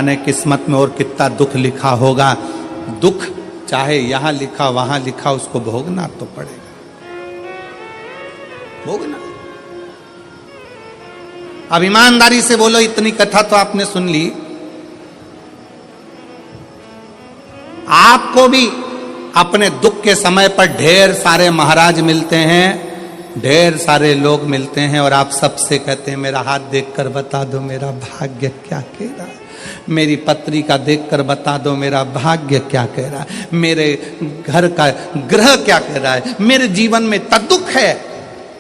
ने किस्मत में और कितना दुख लिखा होगा। दुख चाहे यहां लिखा वहां लिखा, उसको भोगना तो पड़ेगा, भोगना। अब ईमानदारी से बोलो, इतनी कथा तो आपने सुन ली, आपको भी अपने दुख के समय पर ढेर सारे महाराज मिलते हैं, ढेर सारे लोग मिलते हैं, और आप सबसे कहते हैं मेरा हाथ देखकर बता दो मेरा भाग्य क्या कह रहा है, मेरी पत्री का देखकर बता दो मेरा भाग्य क्या कह रहा है, मेरे घर का ग्रह क्या कह रहा है, मेरे जीवन में दुख है।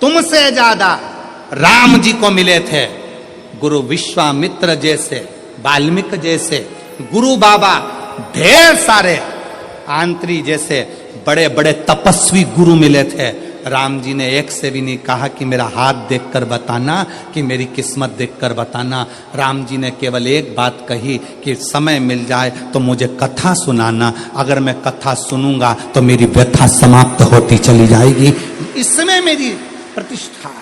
तुमसे ज्यादा राम जी को मिले थे गुरु विश्वामित्र जैसे, वाल्मीकि जैसे, गुरु बाबा, ढेर सारे आंत्री जैसे बड़े बड़े तपस्वी गुरु मिले थे। राम जी ने एक से भी नहीं कहा कि मेरा हाथ देखकर बताना, कि मेरी किस्मत देखकर बताना। राम जी ने केवल एक बात कही कि समय मिल जाए तो मुझे कथा सुनाना, अगर मैं कथा सुनूंगा तो मेरी व्यथा समाप्त होती चली जाएगी, इसमें मेरी प्रतिष्ठा है।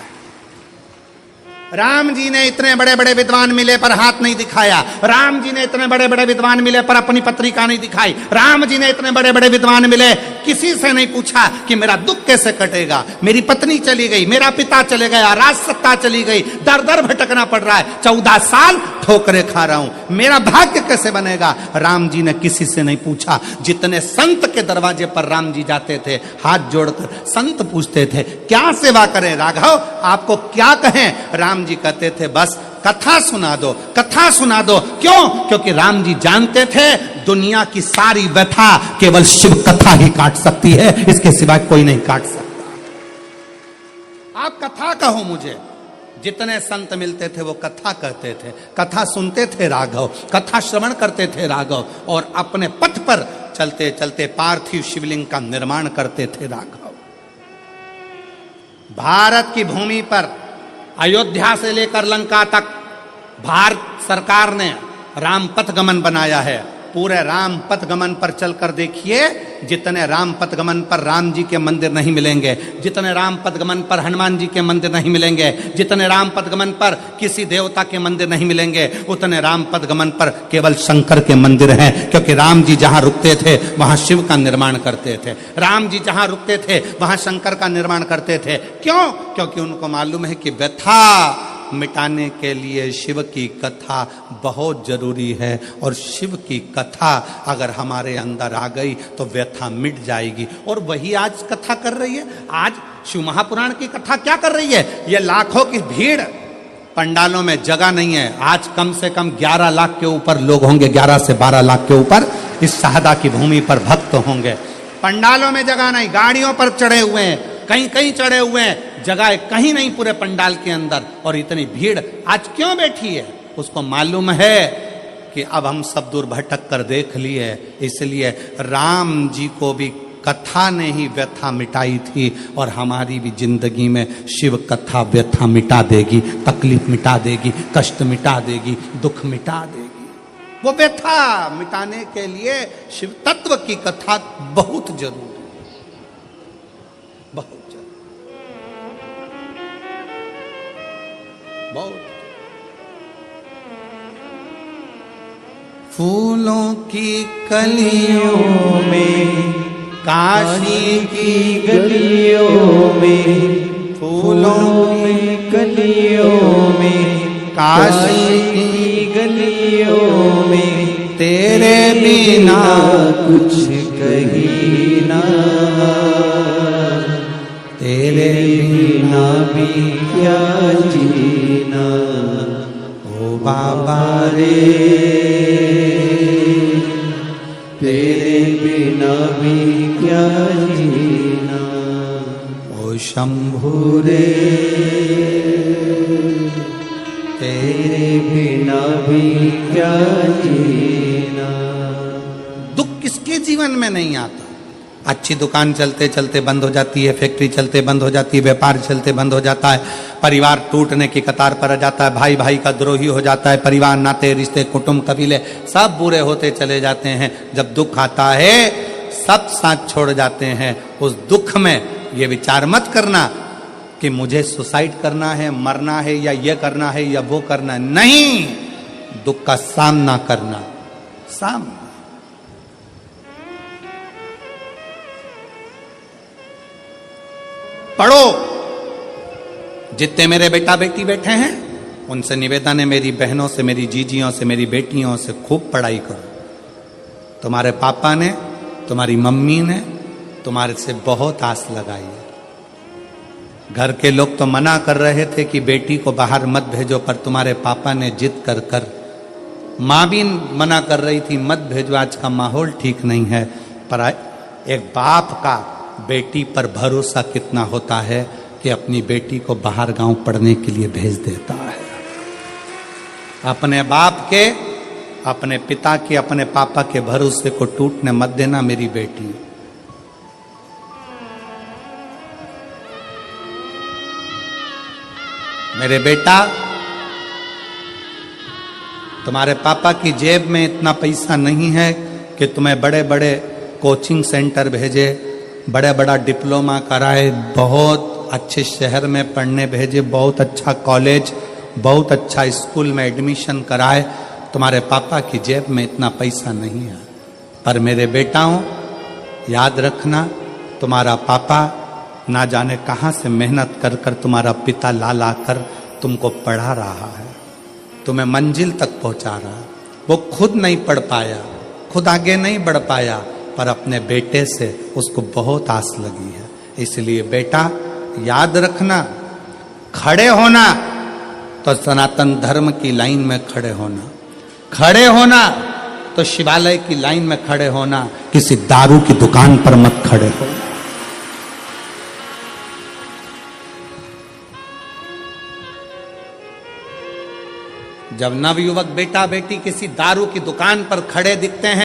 राम जी ने इतने बड़े बड़े विद्वान मिले पर हाथ नहीं दिखाया, राम जी ने इतने बड़े बड़े विद्वान मिले पर अपनी पत्रिका नहीं दिखाई, राम जी ने इतने बड़े बड़े विद्वान मिले, किसी से नहीं पूछा कि मेरा दुख कैसे कटेगा, मेरी पत्नी चली गई, मेरा पिता चले गया, राज सत्ता चली गई, दर दर भटकना पड़ रहा है, 14 साल ठोकरे खा रहा हूं, मेरा भाग्य कैसे बनेगा। राम जी ने किसी से नहीं पूछा। जितने संत के दरवाजे पर राम जी जाते थे, हाथ जोड़कर संत पूछते थे क्या सेवा करें राघव, आपको क्या कहें। राम जी कहते थे बस कथा सुना दो, कथा सुना दो। क्यों? क्योंकि राम जी जानते थे दुनिया की सारी व्यथा केवल शिव कथा ही काट सकती है, इसके सिवाय कोई नहीं काट सकता। आप कथा कहो मुझे। जितने संत मिलते थे वो कथा कहते थे, कथा सुनते थे राघव, कथा श्रवण करते थे राघव, और अपने पथ पर चलते चलते पार्थिव शिवलिंग का निर्माण करते थे राघव। भारत की भूमि पर अयोध्या से लेकर लंका तक भारत सरकार ने राम पथ गमन बनाया है। पूरे राम पथ गमन पर चलकर देखिए, जितने राम पथ गमन पर राम जी के मंदिर नहीं मिलेंगे, जितने राम पथ गमन पर हनुमान जी के मंदिर नहीं मिलेंगे, जितने राम पथ गमन पर किसी देवता के मंदिर नहीं मिलेंगे, उतने राम पथ गमन पर केवल शंकर के मंदिर हैं। क्योंकि राम जी जहां रुकते थे वहां शिव का निर्माण करते थे, राम जी जहां रुकते थे वहां शंकर का निर्माण करते थे। क्यों? क्योंकि उनको मालूम है कि व्यथा मिटाने के लिए शिव की कथा बहुत जरूरी है, और शिव की कथा अगर हमारे अंदर आ गई तो व्यथा मिट जाएगी। और वही आज कथा कर रही है। आज शिव महापुराण की कथा क्या कर रही है? ये लाखों की भीड़, पंडालों में जगह नहीं है। आज कम से कम 11 लाख के ऊपर लोग होंगे, 11 से 12 लाख के ऊपर इस शाहदा की भूमि पर भक्त होंगे। पंडालों में जगह नहीं, गाड़ियों पर चढ़े हुए हैं, कहीं कहीं चढ़े हुए हैं, जगह कहीं नहीं पूरे पंडाल के अंदर। और इतनी भीड़ आज क्यों बैठी है? उसको मालूम है कि अब हम सब दूर भटक कर देख लिए, इसलिए राम जी को भी कथा ने ही व्यथा मिटाई थी, और हमारी भी जिंदगी में शिव कथा व्यथा मिटा देगी, तकलीफ मिटा देगी, कष्ट मिटा देगी, दुख मिटा देगी। वो व्यथा मिटाने के लिए शिव तत्व की कथा बहुत जरूरी, बहुत बहुत। फूलों की कलियों में, काशी की गलियों में, फूलों में कलियों में, काशी की गलियों में, तेरे बिना कुछ कहीं ना, तेरे बिना भी क्या जीना, ओ बाबा रे, तेरे बिना भी क्या जीना, ओ शंभू रे, तेरे बिना भी क्या जीना। दुख किसके जीवन में नहीं आता? अच्छी दुकान चलते चलते बंद हो जाती है, फैक्ट्री चलते बंद हो जाती है, व्यापार चलते बंद हो जाता है, परिवार टूटने की कतार पर आ जाता है, भाई भाई का द्रोही हो जाता है, परिवार, नाते, रिश्ते, कुटुंब, कबीले सब बुरे होते चले जाते हैं। जब दुख आता है सब साथ छोड़ जाते हैं। उस दुख में ये विचार मत करना कि मुझे सुसाइड करना है, मरना है, या ये करना है या वो करना है। नहीं, दुख का सामना करना। सामना पढ़ो। जितने मेरे बेटा बेटी बैठे हैं उनसे निवेदन है, मेरी बहनों से, मेरी जीजियों से, मेरी बेटियों से खूब पढ़ाई करो। तुम्हारे पापा ने, तुम्हारी मम्मी ने तुम्हारे से बहुत आस लगाई है। घर के लोग तो मना कर रहे थे कि बेटी को बाहर मत भेजो, पर तुम्हारे पापा ने जिद कर कर, माँ भी मना कर रही थी मत भेजो, आज का माहौल ठीक नहीं है, पर एक बाप का बेटी पर भरोसा कितना होता है कि अपनी बेटी को बाहर गांव पढ़ने के लिए भेज देता है। अपने बाप के, अपने पिता के, अपने पापा के भरोसे को टूटने मत देना मेरी बेटी। मेरे बेटा, तुम्हारे पापा की जेब में इतना पैसा नहीं है कि तुम्हें बड़े बड़े कोचिंग सेंटर भेजे, बड़े बड़ा डिप्लोमा कराए, बहुत अच्छे शहर में पढ़ने भेजे, बहुत अच्छा कॉलेज, बहुत अच्छा स्कूल में एडमिशन कराए। तुम्हारे पापा की जेब में इतना पैसा नहीं है। पर मेरे बेटाओं, याद रखना, तुम्हारा पापा ना जाने कहाँ से मेहनत कर कर तुम्हारा पिता ला ला कर तुमको पढ़ा रहा है, तुम्हें मंजिल तक पहुंचा रहा है। वो खुद नहीं पढ़ पाया, खुद आगे नहीं बढ़ पाया, पर अपने बेटे से उसको बहुत आस लगी है। इसलिए बेटा याद रखना, खड़े होना तो सनातन धर्म की लाइन में खड़े होना, खड़े होना तो शिवालय की लाइन में खड़े होना, किसी दारू की दुकान पर मत खड़े होना। जब नवयुवक बेटा बेटी किसी दारू की दुकान पर खड़े दिखते हैं